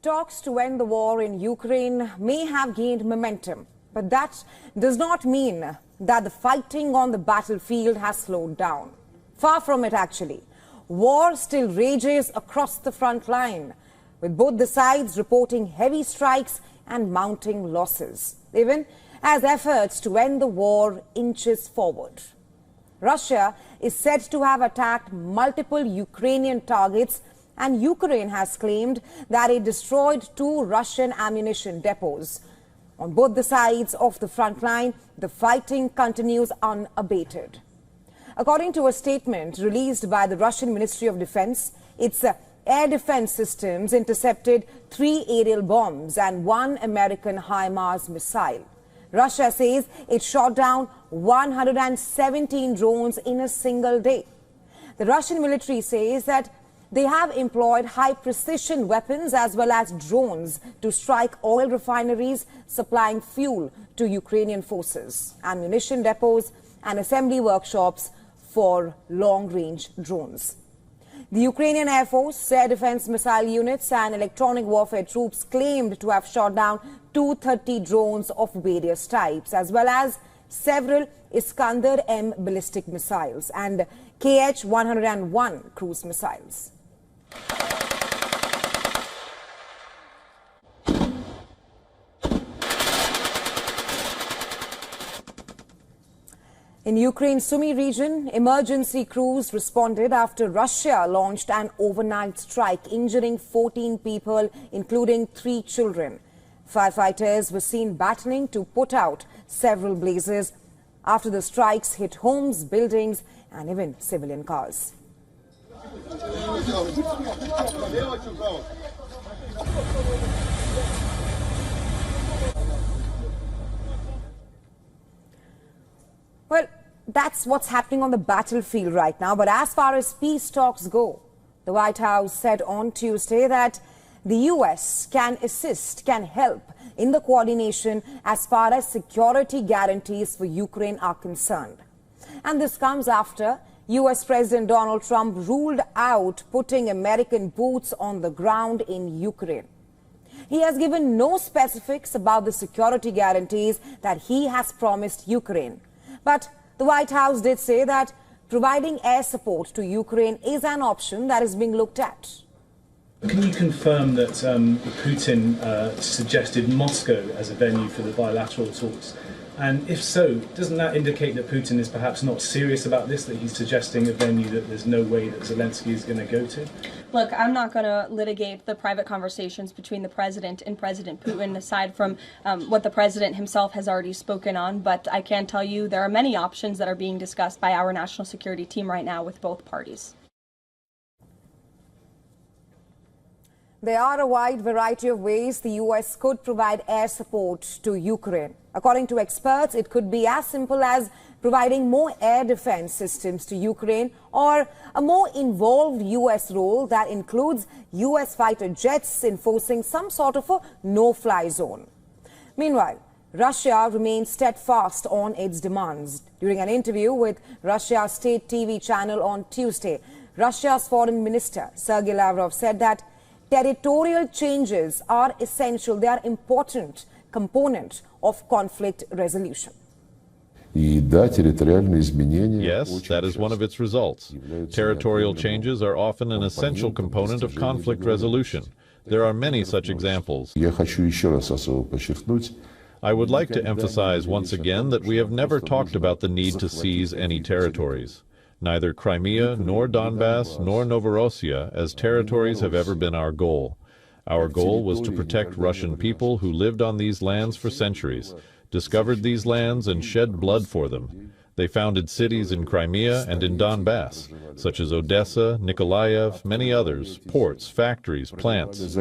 Talks to end the war in Ukraine may have gained momentum, but that does not mean that the fighting on the battlefield has slowed down. Far from it, actually. War still rages across the front line, with both the sides reporting heavy strikes and mounting losses, even as efforts to end the war inches forward. Russia is said to have attacked multiple Ukrainian targets, and Ukraine has claimed that it destroyed 2 Russian ammunition depots. On both the sides of the front line, the fighting continues unabated. According to a statement released by the Russian Ministry of Defense, its air defense systems intercepted 3 aerial bombs and 1 American HIMARS missile. Russia says it shot down 117 drones in a single day. The Russian military says that they have employed high-precision weapons as well as drones to strike oil refineries supplying fuel to Ukrainian forces, ammunition depots and assembly workshops for long-range drones. The Ukrainian Air Force, air defense missile units and electronic warfare troops claimed to have shot down 230 drones of various types, as well as several Iskander-M ballistic missiles and Kh-101 cruise missiles. In Ukraine's Sumy region, emergency crews responded after Russia launched an overnight strike, injuring 14 people, including 3 children. Firefighters were seen battling to put out several blazes after the strikes hit homes, buildings, and even civilian cars. Well, that's what's happening on the battlefield right now. But as far as peace talks go, the White House said on Tuesday that the U.S. can assist, can help in the coordination as far as security guarantees for Ukraine are concerned. And this comes after U.S. President Donald Trump ruled out putting American boots on the ground in Ukraine. He has given no specifics about the security guarantees that he has promised Ukraine. But the White House did say that providing air support to Ukraine is an option that is being looked at. Can you confirm that Putin suggested Moscow as a venue for the bilateral talks? And if so, doesn't that indicate that Putin is perhaps not serious about this, that he's suggesting a venue that there's no way that Zelensky is going to go to? Look, I'm not going to litigate the private conversations between the president and President Putin, aside from what the president himself has already spoken on. But I can tell you there are many options that are being discussed by our national security team right now with both parties. There are a wide variety of ways the U.S. could provide air support to Ukraine. According to experts, it could be as simple as providing more air defense systems to Ukraine, or a more involved U.S. role that includes U.S. fighter jets enforcing some sort of a no-fly zone. Meanwhile, Russia remains steadfast on its demands. During an interview with Russia's state TV channel on Tuesday, Russia's foreign minister Sergei Lavrov said that territorial changes are essential. They are important component of conflict resolution. Yes, that is one of its results. Territorial changes are often an essential component of conflict resolution. There are many such examples. I would like to emphasize once again that we have never talked about the need to seize any territories. Neither Crimea, nor Donbass, nor Novorossiya as territories have ever been our goal. Our goal was to protect Russian people who lived on these lands for centuries, discovered these lands and shed blood for them. They founded cities in Crimea and in Donbass, such as Odessa, Nikolaev, many others, ports, factories, plants.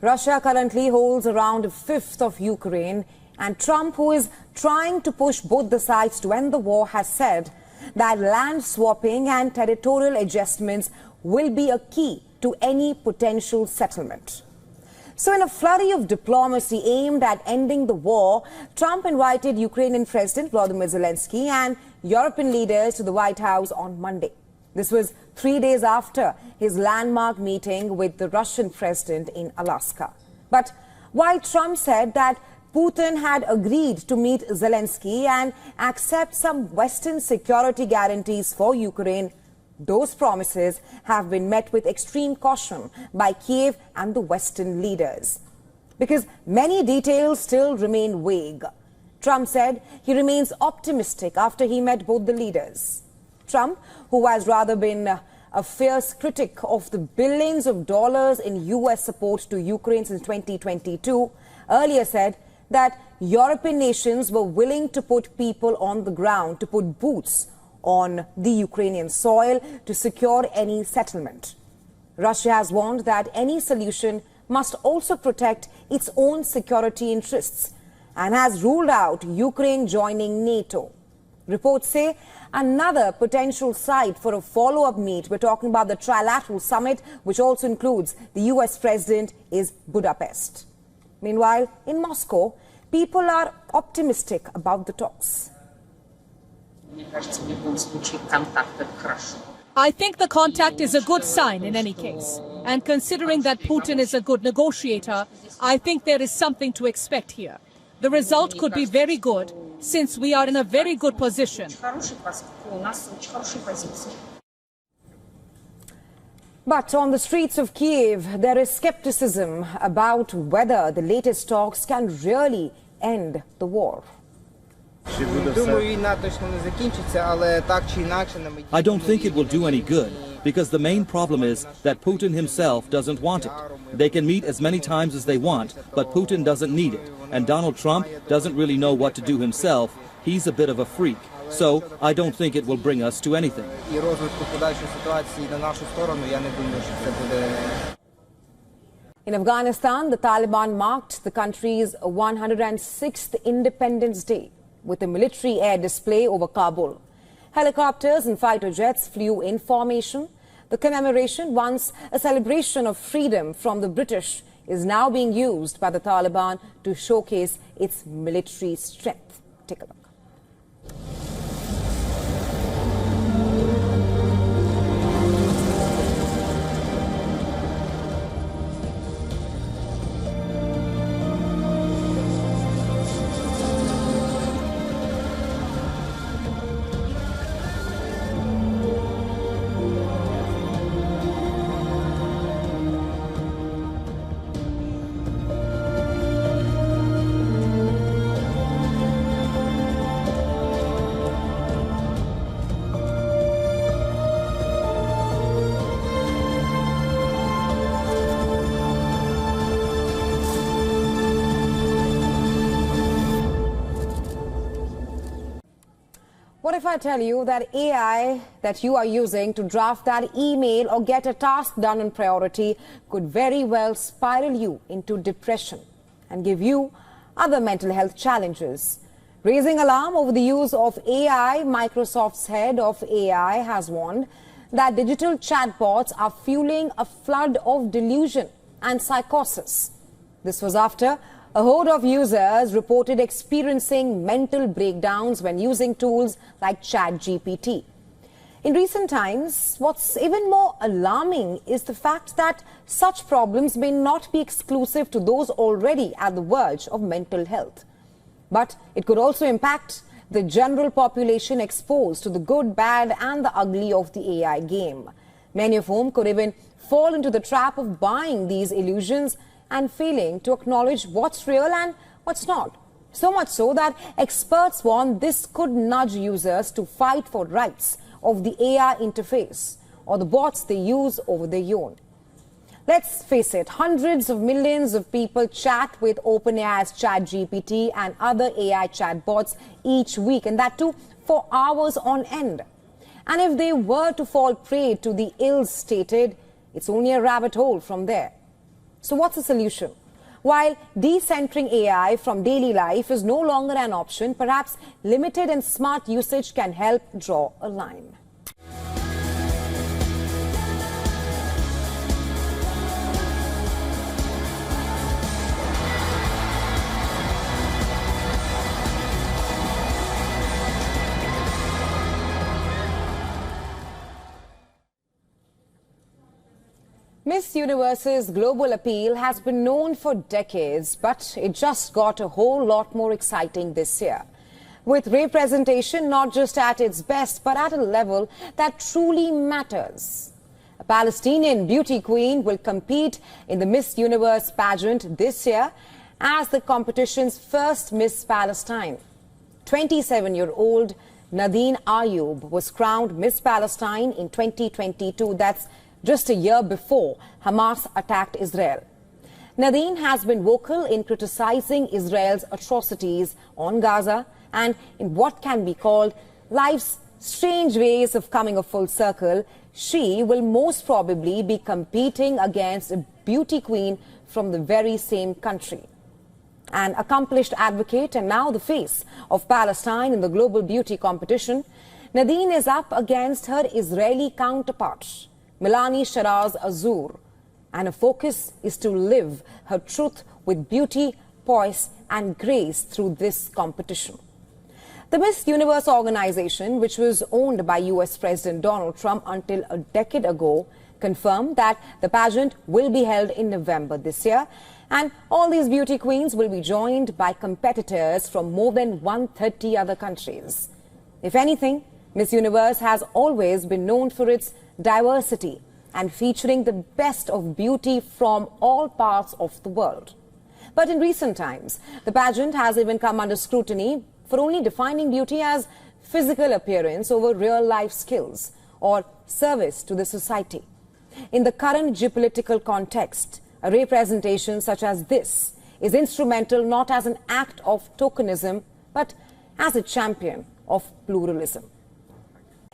Russia currently holds around a fifth of Ukraine, and Trump, who is trying to push both the sides to end the war, has said that land swapping and territorial adjustments will be a key to any potential settlement. So in a flurry of diplomacy aimed at ending the war, Trump invited Ukrainian President Volodymyr Zelensky and European leaders to the White House on Monday. This was 3 days after his landmark meeting with the Russian president in Alaska. But while Trump said that Putin had agreed to meet Zelensky and accept some Western security guarantees for Ukraine, those promises have been met with extreme caution by Kyiv and the Western leaders, because many details still remain vague. Trump said he remains optimistic after he met both the leaders. Trump, who has rather been a fierce critic of the billions of dollars in U.S. support to Ukraine since 2022, earlier said that European nations were willing to put people on the ground, to put boots on the Ukrainian soil to secure any settlement. Russia has warned that any solution must also protect its own security interests and has ruled out Ukraine joining NATO. Reports say another potential site for a follow-up meet, we're talking about the trilateral summit, which also includes the US president, is Budapest. Meanwhile, in Moscow, people are optimistic about the talks. I think the contact is a good sign in any case. And considering that Putin is a good negotiator, I think there is something to expect here. The result could be very good, since we are in a very good position. But on the streets of Kyiv, there is skepticism about whether the latest talks can really end the war. I don't think it will do any good, because the main problem is that Putin himself doesn't want it. They can meet as many times as they want, but Putin doesn't need it. And Donald Trump doesn't really know what to do himself. He's a bit of a freak. So I don't think it will bring us to anything. In Afghanistan, the Taliban marked the country's 106th Independence Day with a military air display over Kabul. Helicopters and fighter jets flew in formation. The commemoration, once a celebration of freedom from the British, is now being used by the Taliban to showcase its military strength. Take a look. What if I tell you that AI that you are using to draft that email or get a task done on priority could very well spiral you into depression and give you other mental health challenges? Raising alarm over the use of AI, Microsoft's head of AI has warned that digital chatbots are fueling a flood of delusion and psychosis. This was after a horde of users reported experiencing mental breakdowns when using tools like ChatGPT. In recent times, what's even more alarming is the fact that such problems may not be exclusive to those already at the verge of mental health. But it could also impact the general population exposed to the good, bad and the ugly of the AI game, many of whom could even fall into the trap of buying these illusions and failing to acknowledge what's real and what's not. So much so that experts warn this could nudge users to fight for rights of the AI interface or the bots they use over their own. Let's face it, hundreds of millions of people chat with OpenAI's ChatGPT and other AI chatbots each week, and that too for hours on end. And if they were to fall prey to the ills stated, it's only a rabbit hole from there. So what's the solution? While decentering AI from daily life is no longer an option, perhaps limited and smart usage can help draw a line. Miss Universe's global appeal has been known for decades, but it just got a whole lot more exciting this year. With representation not just at its best, but at a level that truly matters. A Palestinian beauty queen will compete in the Miss Universe pageant this year as the competition's first Miss Palestine. 27-year-old Nadine Ayoub was crowned Miss Palestine in 2022. That's just a year before Hamas attacked Israel. Nadine has been vocal in criticizing Israel's atrocities on Gaza and in what can be called life's strange ways of coming a full circle. She will most probably be competing against a beauty queen from the very same country. An accomplished advocate and now the face of Palestine in the global beauty competition, Nadine is up against her Israeli counterpart, Milani Sharaz Azur, and her focus is to live her truth with beauty, poise and grace through this competition. The Miss Universe organization, which was owned by US President Donald Trump until a decade ago, confirmed that the pageant will be held in November this year, and all these beauty queens will be joined by competitors from more than 130 other countries. If anything, Miss Universe has always been known for its diversity and featuring the best of beauty from all parts of the world. But in recent times, the pageant has even come under scrutiny for only defining beauty as physical appearance over real-life skills or service to the society. In the current geopolitical context, a representation such as this is instrumental not as an act of tokenism, but as a champion of pluralism.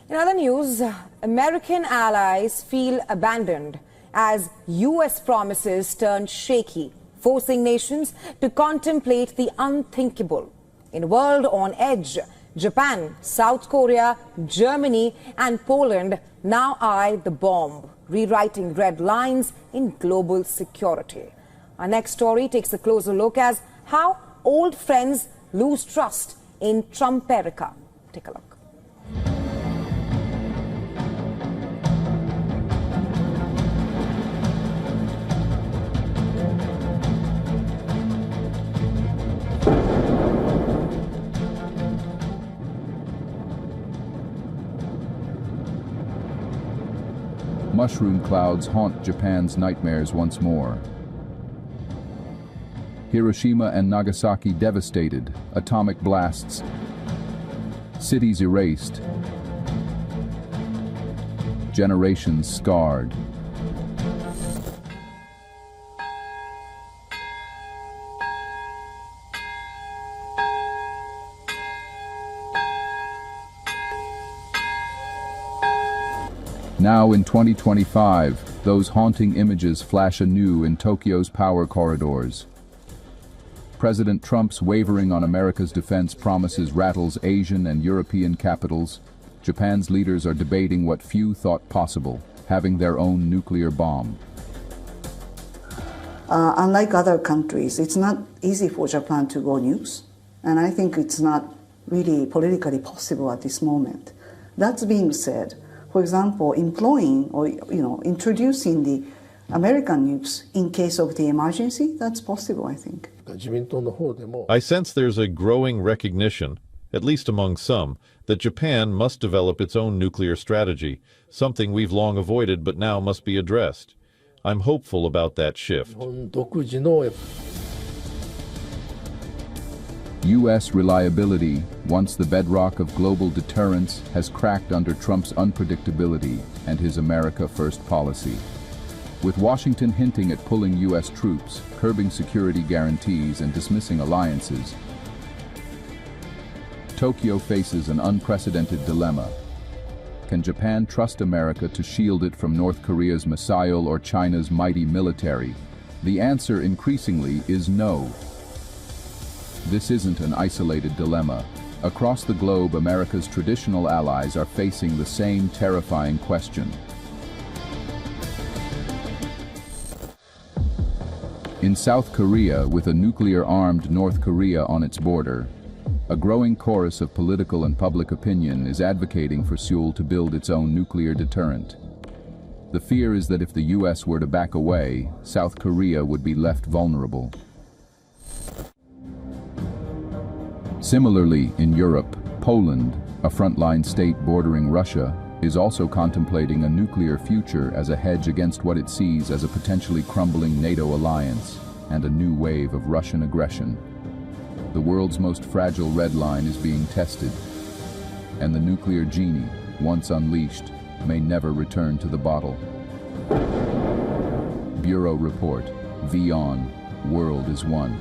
In other news, American allies feel abandoned as US promises turn shaky, forcing nations to contemplate the unthinkable. In a world on edge, Japan, South Korea, Germany and Poland now eye the bomb, rewriting red lines in global security. Our next story takes a closer look at how old friends lose trust in Trumperica. Take a look. Mushroom clouds haunt Japan's nightmares once more. Hiroshima and Nagasaki devastated, atomic blasts, cities erased, generations scarred. Now in 2025, those haunting images flash anew in Tokyo's power corridors. President Trump's wavering on America's defense promises rattles Asian and European capitals. Japan's leaders are debating what few thought possible, having their own nuclear bomb. Unlike other countries, it's not easy for Japan to go nukes, and I think it's not really politically possible at this moment. That being said, for example, employing or introducing the American nukes in case of the emergency, that's possible, I think. I sense there's a growing recognition, at least among some, that Japan must develop its own nuclear strategy, something we've long avoided but now must be addressed. I'm hopeful about that shift. U.S. reliability, once the bedrock of global deterrence, has cracked under Trump's unpredictability and his America First policy. With Washington hinting at pulling U.S. troops, curbing security guarantees, and dismissing alliances, Tokyo faces an unprecedented dilemma. Can Japan trust America to shield it from North Korea's missile or China's mighty military? The answer increasingly is no. This isn't an isolated dilemma. Across the globe, America's traditional allies are facing the same terrifying question. In South Korea, with a nuclear-armed North Korea on its border, a growing chorus of political and public opinion is advocating for Seoul to build its own nuclear deterrent. The fear is that if the US were to back away, South Korea would be left vulnerable. Similarly, in Europe, Poland, a frontline state bordering Russia, is also contemplating a nuclear future as a hedge against what it sees as a potentially crumbling NATO alliance and a new wave of Russian aggression. The world's most fragile red line is being tested, and the nuclear genie, once unleashed, may never return to the bottle. Bureau Report, WION, World is One.